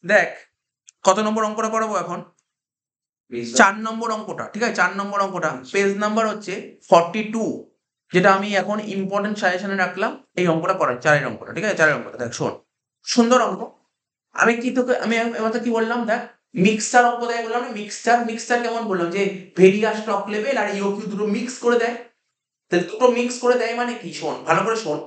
দেখ কত নম্বর অঙ্কটা করাবো এখন, 4 নম্বর অঙ্কটা, ঠিক আছে? 4 নম্বর অঙ্কটা পেজ নাম্বার হচ্ছে 42, যেটা আমি এখন ইম্পর্টেন্ট সাজেশনে রাখলাম। এই অঙ্কটা করার 4 অঙ্কটা, ঠিক আছে? 4 অঙ্কটা দেখ, শোন, সুন্দর অঙ্ক। আমি কি তোকে আমি এবার কি বললাম, দেখ মিক্সচার অঙ্ক দেয় বললাম না, মিক্সচার কেমন বললাম, যে ভেরিয়া স্টক লেভেল আর ইওকিউ দুটো মিক্স করে দেয়। তাহলে দুটো মিক্স করে দেয় মানে কি, শোন ভালো করে শোন,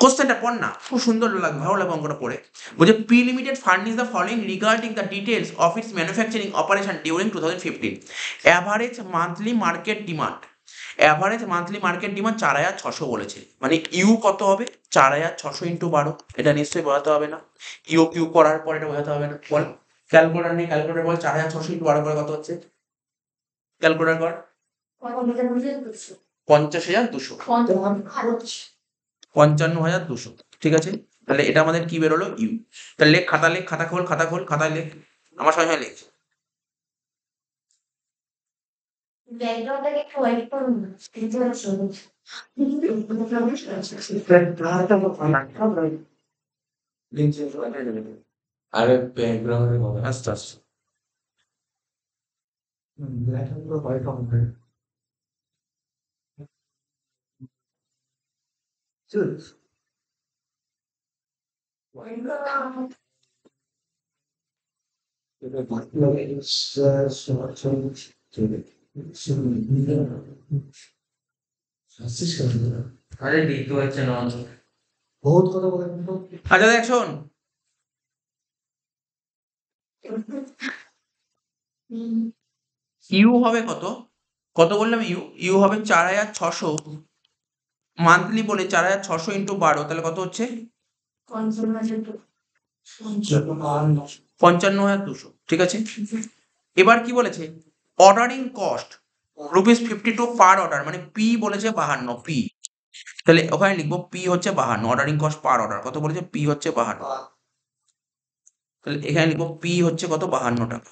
কোশ্চেনটা পড় না, খুব সুন্দর লাগবে, ভালো লাগবে অঙ্কটা পড়ে। বলছে P limited furnish the following regarding the details of its manufacturing operation during 2015। Average monthly market demand, average monthly market demand 4,600 বলেছে, মানে ইউ কত হবে, 4,600 ইন্টু 12, এটা নিশ্চয়ই বোঝাতে হবে না, ইউ কিউ করার পর এটা বোঝাতে হবে না, বল ক্যালকুলেটার নেই, ক্যালকুলেটার বল 4,600 ইন্টু 12 করে কত হচ্ছে, ক্যালকুলেটার কর। 50,200, 55,200, ঠিক আছে? তাহলে এটা আমাদের কি বেরোলো, ইউ। তাহলে লেখ, খাতা লেখ, খাতা খোল, খাতা খোল, খাতায় লেখ, আমার সঙ্গে লেখ। আরে ব্যাকগ্রাউন্ডে আস্তে আস্তে আরে দেখতে পাচ্ছে না বহুত কথা বলে কিন্তু আচ্ছা দেখ শোন, ইউ হবে কত, কত বললাম, ইউ ইউ হবে 4,600, মান্থলি বলে 4,600 ইন্টু 12, তাহলে কত হচ্ছে, 55,200, ঠিক আছে? এবার কি বলেছে, অর্ডারিং কস্ট ₹52 পার অর্ডার, মানে পি বলেছে 52, পি, তাহলে ওখানে লিখবো পি হচ্ছে 52, অর্ডারিং কস্ট পার অর্ডার কত বলেছে, পি হচ্ছে 52, তাহলে এখানে লিখবো পি হচ্ছে কত, 52 টাকা।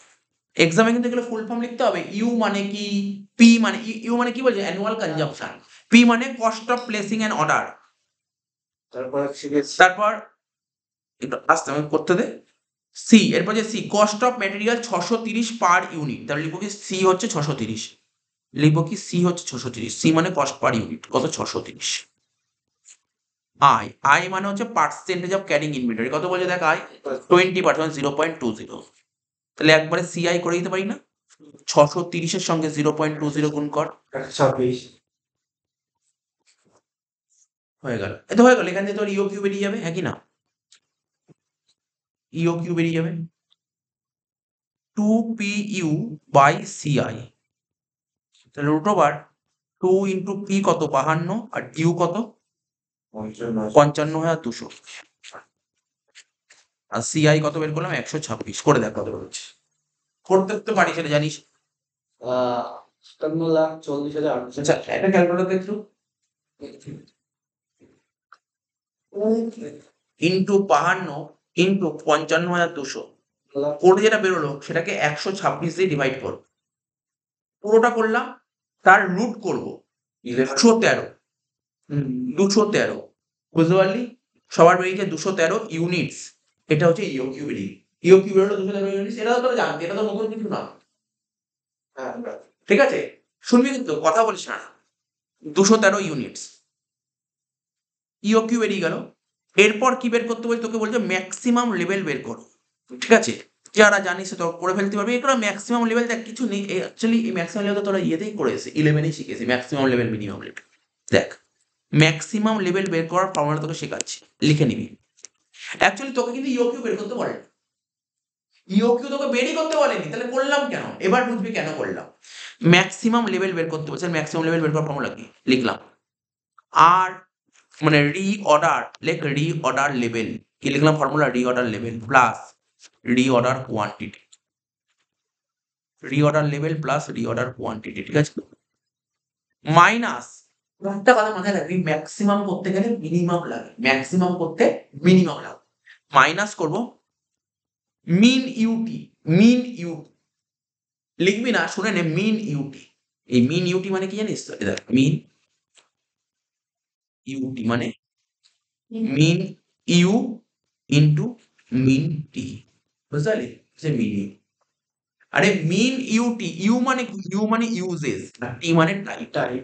এক্সামে কিন্তু এগুলো ফুল ফর্ম লিখতে হবে, ইউ মানে কি, পি মানে ইউ মানে কি বলছে, অ্যানুয়াল কনজাম্পশন, পি মানে cost of placing an order, তারপর শিখেছি তারপর একটু আস্তে আমাকে করতে দে, সি, এরপর যে C, cost of material 630 per unit, তাহলে লিখবো কি সি হচ্ছে 630, লিখবো কি সি হচ্ছে 630, সি মানে কস্ট পার ইউনিট কত, 630। আই, আই মানে হচ্ছে পার্সেন্টেজ অফ ক্যারিং ইনভেন্টরি, কত বলছে দেখ, আই 20%, 0.20, তাহলে একবারে সি আই করে দিতে পারি না, 630-এর সঙ্গে 0.20 গুণ কর, 26 হয়ে গেল, এত হয়ে গেল, এখান থেকে তোর ইও কিউ বেরিয়ে যাবে, হ্যাঁ কি না, ইও কিউ বেরিয়ে যাবে 2PU বাই CI, তাহলে রুট ওভার 2 ইন্টু পি কত, 52, আর ইউ কত, 55,200, আর CI কত বের করলাম, 126, করে দেখ কত বেরোচ্ছে, করতে তো পারি সেটা জানিস। 57,40,800 আচ্ছা একটা ক্যালকুলেটর দেখছো, ইন্টু 52 ইন্টু 55,200, করে যেটা বেরোলো সেটাকে 126 দিয়ে ডিভাইড করো, পুরোটা করলাম, তার রুট করবো 213, 213, বুঝতে পারলি, সবার বেরিয়েছে 213 ইউনিটস, এটা হচ্ছে ইওকিউ বেরিয়ে, ইওকিউ বেরোলো 213 ইউনিটস, এটা তো তোরা জানতি, এটা তো নতুন কিছু না, হ্যাঁ ঠিক আছে? শুনবি কিন্তু, কথা বলিস না, 213 ইউনিটস ইওকিউ বেরিয়ে গেল। এরপর কি বের করতে বলছে, তোকে বলছে ম্যাক্সিমাম লেভেল বের করো, ঠিক আছে? যারা জানিস তো করে ফেলতে পারবি, এগুলো ম্যাক্সিমাম লেভেল দেখ কিছু নেই, অ্যাকচুয়ালি এই ম্যাক্সিমাম লেভেল তো তোরা ইয়েতেই করেছে, 11-এই শিখেছি ম্যাক্সিমাম লেভেল মিনিমাম লেভেল। দেখ ম্যাক্সিমাম লেভেল বের করার ফর্মুলা তোকে শেখাচ্ছি, লিখে নিবি। অ্যাকচুয়ালি তোকে কিন্তু ইওকিউ বের করতে বলে, ইওকিউ তোকে বেরই করতে বলেনি, তাহলে করলাম কেন, এবার বুঝবি কেন করলাম। ম্যাক্সিমাম লেভেল বের করতে বলছে, ম্যাক্সিমাম লেভেল বের করার ফর্মুলা কি লিখলাম, আর মানে রিঅর্ডার, লেখ রিঅর্ডার লেভেল, কি লিখলাম formula, reorder level plus reorder quantity, reorder level plus reorder quantity, ঠিক আছে? মাইনাস, একটা কথা মাথায় রাখবি, ম্যাক্সিমাম করতে গেলে মিনিমাম লাগে, ম্যাক্সিমাম করতে মিনিমাম লাগে, মাইনাস করব মিন ইউটি, মিন ইউটি লিখবি না, শুনে নে, মিন ইউটি, এই মিন ইউটি মানে কি জানিস তো, দেখ মিন ইউটি মানে মিন ইউ ইন্টু মিন টি, বুঝতে পারলি? যে মিনিমাম। আরে মিন ইউটি, ইউ মানে কি? ইউ মানে ইউজেস আর টি মানে টাইম। টাইম।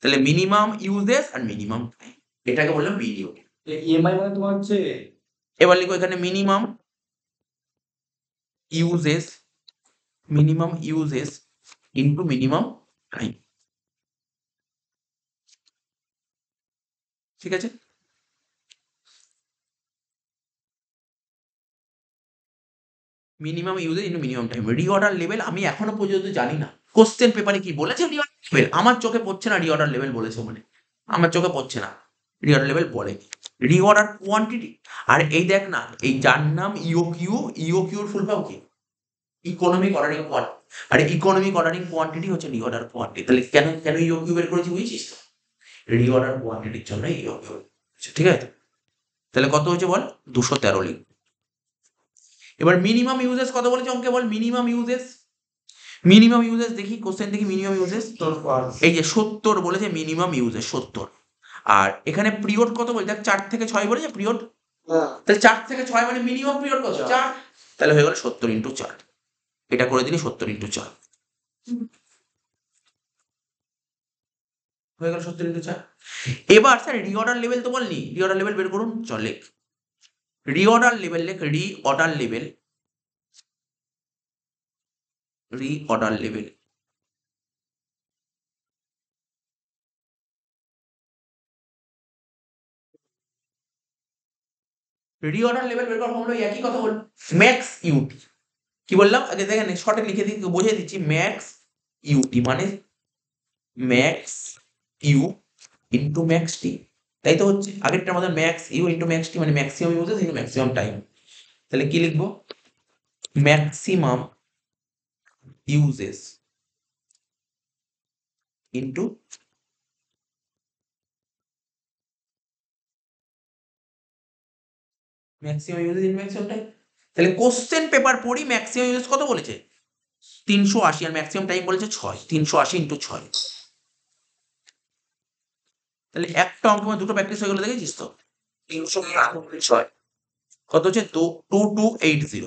তাহলে মিনিমাম ইউজেস আর মিনিমাম টাইম, এটাকে বললাম মিন ইউটি। ইএমআই মানে তোমার হচ্ছে এবার লিখো এখানে minimum uses, minimum uses into minimum time. ঠিক আছে? Minimum uses into minimum time. Reorder level আমি এখনো পর্যন্ত জানি না কোশ্চেন পেপারে কি বলেছে রিঅর্ডার লেভেল। আমার চোখে পড়ছে না রিঅর্ডার লেভেল বলেছে মানে, আমার চোখে পড়ছে না রিঅর্ডার লেভেল বলে। Reorder quantity. আর এই দেখ না, এই যার নাম ইওকিউ, ইওকিউর ফুল ফর্ম কি? Economic ordering quantity. আর ইকোনমিক অর্ডারিং কোয়ান্টিটি হচ্ছে রিঅর্ডার কোয়ান্টিটি। তাহলে কেন কেন ইওকিউ বের করেছি বুঝছিস? রিঅর্ডার কোয়ান্টিটির জন্য ইওকিউ। ঠিক আছে? তাহলে কত হয়েছে বল? 213 লিখ। এবার মিনিমাম ইউজেস কত বলেছে অঙ্কে বল? মিনিমাম ইউজেস, মিনিমাম ইউজেস দেখি কোশ্চেন দেখি। মিনিমাম ইউজেস এই যে 70 বলেছে মিনিমাম ইউজেস 70। আর এখানে পিরিয়ড কত বলছে? দেখ 4 থেকে 6 বলেছে পিরিয়ড। তাহলে 4 থেকে 6 মানে মিনিমাম পিরিয়ড কত? 4। তাহলে হয়ে গেল 70 ইন্টু 4। এটা করে দিলি 70 ইন্টু 4 হয়ে গেল 70 ইন্টু 4। এবার স্যার রিঅর্ডার লেভেল তো বলনি, রিঅর্ডার লেভেল বের করুন। চল লেখ রিঅর্ডার লেভেল, লেখ reorder level, reorder level. Reorder level বের করার ফর্মুলা একই কথা বল, ম্যাক্স ইউটি। কি বললাম আগে দেখেন, শর্টে লিখে দিই, বুঝিয়ে দিচ্ছি। ম্যাক্স ইউটি মানে ম্যাক্স ইউ ইন্টু ম্যাক্স টি। তাই তো হচ্ছে আগেরটার মধ্যে ম্যাক্স ইউ ইন্টু ম্যাক্স টি মানে maximum uses into maximum time. তাহলে কি লিখবো? Maximum uses into maximum uses into maximum time. তাহলে কোশ্চেন পেপার পড়ি, ম্যাক্সিমাম ইউজেস কত বলেছে? 380 আর ম্যাক্সিমাম টাইম বলেছে 6। 380 ইন্টু 6। তাহলে একটা অঙ্ক দুটো প্র্যাকটিস হয়ে গেলো, দেখেছিস তো? 306 কত হচ্ছে? 2280,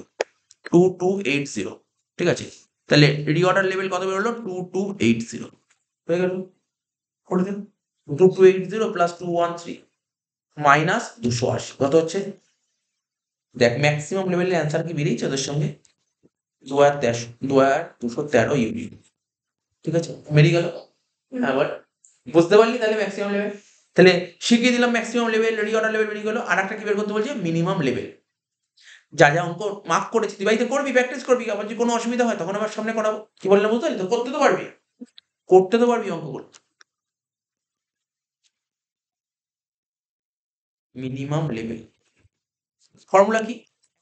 2280। ঠিক আছে? তাহলে রিঅর্ডার লেভেল কত বেরোলো? 2280 হয়ে গেল। করে দিন 2280 প্লাস 213 মাইনাস 280 কত হচ্ছে? দেখ ম্যাক্সিমাম লেভেলের অ্যান্সার কি বেরিয়েছে ওদের সঙ্গে? 2213 ইউনিট। ঠিক আছে, বেরিয়ে গেল। আবার বুঝতে পারলি তাহলে ম্যাক্সিমাম লেভেল। তাহলে শিখিয়ে দিলাম ম্যাক্সিমাম লেভেল, রিঅর্ডার লেভেল বেরিয়ে গেল। আর একটা কি বের করতে বলছে? Minimum level. যা যা অঙ্ক মার্ক করেছি তুই বাড়িতে করবি, প্র্যাকটিস করবি, আবার যদি কোনো অসুবিধা হয় তখন আবার সামনে করাবো। কি বললাম বুঝতে পারলি তো? করতে তো পারবি, করতে তো পারবি অঙ্কগুলো। মিনিমাম লেভেল ফর্মুলা কি?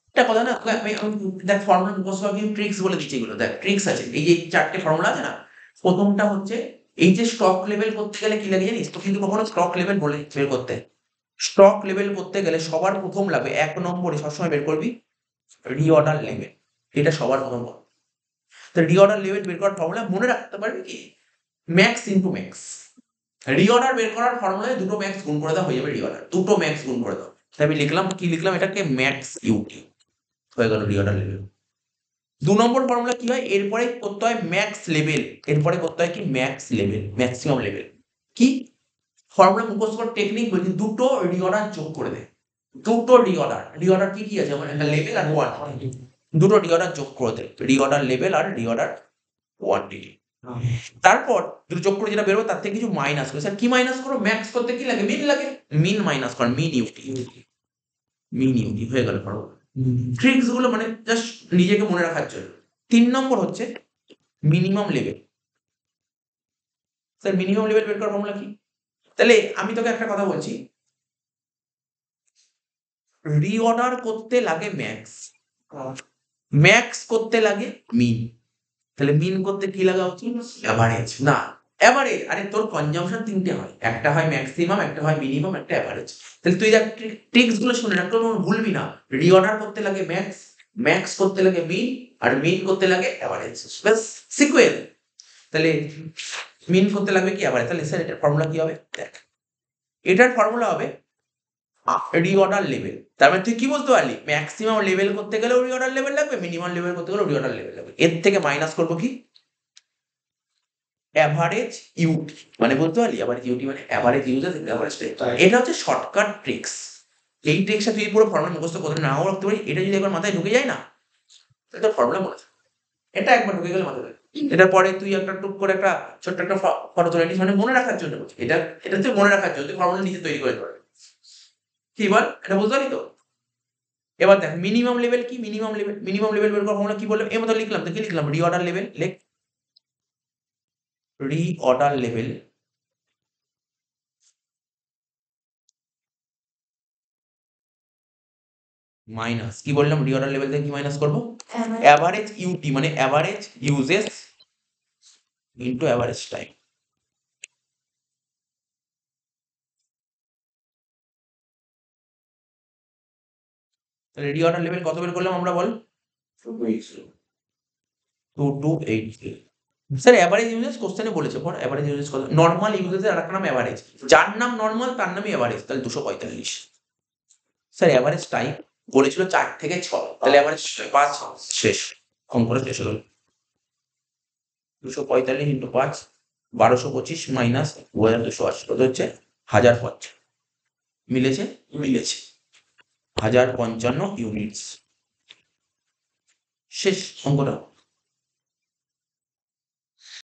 একটা কথা না, দেখ ফর্মুলা মুখস্থ করা কিন্তু ট্রিক্স বলে দিচ্ছি এগুলো। দেখ ট্রিক্স আছে, এই যে 4টে ফর্মুলা আছে না। প্রথমটা হচ্ছে এই যে স্টক লেভেল করতে গেলে কি লাগে জানিস তো? কিন্তু কখনো স্টক লেভেল বলে বের করতে, স্টক লেভেল করতে গেলে সবার প্রথম লাগবে 1 নম্বরে সবসময় বের করবি রিঅর্ডার লেভেল। এটা সবার প্রথম। তো রিঅর্ডার লেভেল বের করার ফর্মুলা মনে রাখতে পারবি কি? Max into max. রিঅর্ডার বের করার ফর্মুলায় দুটো ম্যাক্স গুণ করে দাও, হয়ে যাবে রিঅর্ডার। দুটো ম্যাক্স গুণ করে দাও। তাই আমি লিখলাম, কি লিখলাম? এটাকে ম্যাক্স ইউটি হয়ে গেল রিঅর্ডার লেভেল। 2 নম্বর ফর্মুলা কি হয়? এরপরে করতে হয় ম্যাক্স লেভেল, এরপরে করতে হয় কি? Max level, maximum level. কি ফর্মুলা মুখস্থ করার টেকনিক বলছি, দুটো রিঅর্ডার যোগ করে দে। দুটো রিঅর্ডার, রিঅর্ডার কি কি আছে আমার? একটা লেভেল আর কোয়ান্টিটি। দুটো রিঅর্ডার যোগ করে দে, রিঅর্ডার লেভেল আর রিঅর্ডার কোয়ান্টিটি। তারপর দুটো যোগ করে যেটা বেরোবে তার থেকে কিছু মাইনাস করে। স্যার কি মাইনাস করো? ম্যাক্স করতে কি লাগে? মিন লাগে। মিন মাইনাস কর, মিন ইউটি। মিন ইউটি হয়ে গেল ফর্মুলা। ট্রিক্স গুলো মানে জাস্ট নিজেকে মনে রাখার জন্য। 3 নম্বর হচ্ছে minimum level. Sir minimum level বের করার ফর্মুলা কি? তাহলে আমি তোকে একটা কথা বলছি, রিঅর্ডার করতে লাগে ম্যাক্স, ম্যাক্স করতে লাগে মিন। তাহলে মিন করতে কি লাগা উচিত? এভারেজ। না এভারেজ, আরে তোর কনজাম্পশন 3টে হয়, একটা হয় ম্যাক্সিমাম, একটা হয় মিনিমাম, একটা এভারেজ। তাহলে তুই যা ট্রিক্স গুলো শুনে রাখ, কোনো ভুলবি না। রিঅর্ডার করতে লাগে ম্যাক্স, ম্যাক্স করতে লাগে মিন, আর মিন করতে লাগে এভারেজ। ব্যাস সিকোয়েন্স। তাহলে মিন করতে লাগবে কি? এভারেজ। তাহলে স্যার এটার ফর্মুলা কি হবে? দেখ এটার ফর্মুলা হবে রিঅর্ডার লেভেল। তার মানে তুই কি বলতে পারলি, ম্যাক্সিমাম লেভেল করতে গেলেও রিঅর্ডার লেভেল লাগবে, মিনিমাম লেভেল করতে গেলেও রিঅর্ডার লেভেল লাগবে। এর থেকে মাইনাস করবো কি, অ্যাভারেজ ইউটি, মানে বলতে পারলি অ্যাভারেজ ইউটি মানে অ্যাভারেজ ইউজার অ্যাভারেজ টাইম। এটা হচ্ছে শর্টকাট ট্রিক্স। এই ট্রিক্সটা তুই পুরো ফর্মুলা মুখস্থ করতে নাও রাখতে পারি, এটা যদি একবার মাথায় ঢুকে যায় না তাহলে তোর ফর্মুলা মনে থাকে। এটা একবার ঢুকে গেলে মাথায় থাকে। এটার পরে তুই একটা টুক করে একটা ছোট্ট একটা ফটো তুলে নিস, মানে মনে রাখার জন্য বলছি। এটা তুই মনে রাখার জন্য তুই ফর্মুলা নিজে তৈরি করে দিতে পারবি। কি বল, এটা বুঝতে পারলি তো? এবার দেখ মিনিমাম লেভেল কি, মিনিমাম লেভেল বের করার ফর্মুলা কি বললাম, এর মতো লিখলাম তো, কি লিখলাম, রিঅর্ডার লেভেল, লেখ রিঅর্ডার লেভেল মাইনাস কি বললাম, রিঅর্ডার লেভেল থেকে কি মাইনাস করবো, অ্যাভারেজ ইউটি মানে average uses into average time. তাহলে রিঅর্ডার লেভেল কত বের করলাম আমরা বল, 2283। স্যার অ্যাভারেজ ইউজেস কোশ্চেনে বলেছে, পর অ্যাভারেজ ইউজেস কত, নর্মাল ইউজেসের আরেকটা নাম অ্যাভারেজ, যার নাম নর্মাল তার নামই অ্যাভারেজ, তাহলে 245। স্যার অ্যাভারেজ টাইম বলেছিল 4 থেকে 6, তাহলে অ্যাভারেজ 5, শেষ, অঙ্কটা শেষ হলো। 245 ইন্টু 5 1225 মাইনাস 2280 কত হচ্ছে 1050। মিলেছে, মিলেছে 1055 ইউনিটস। শেষ অঙ্কটা।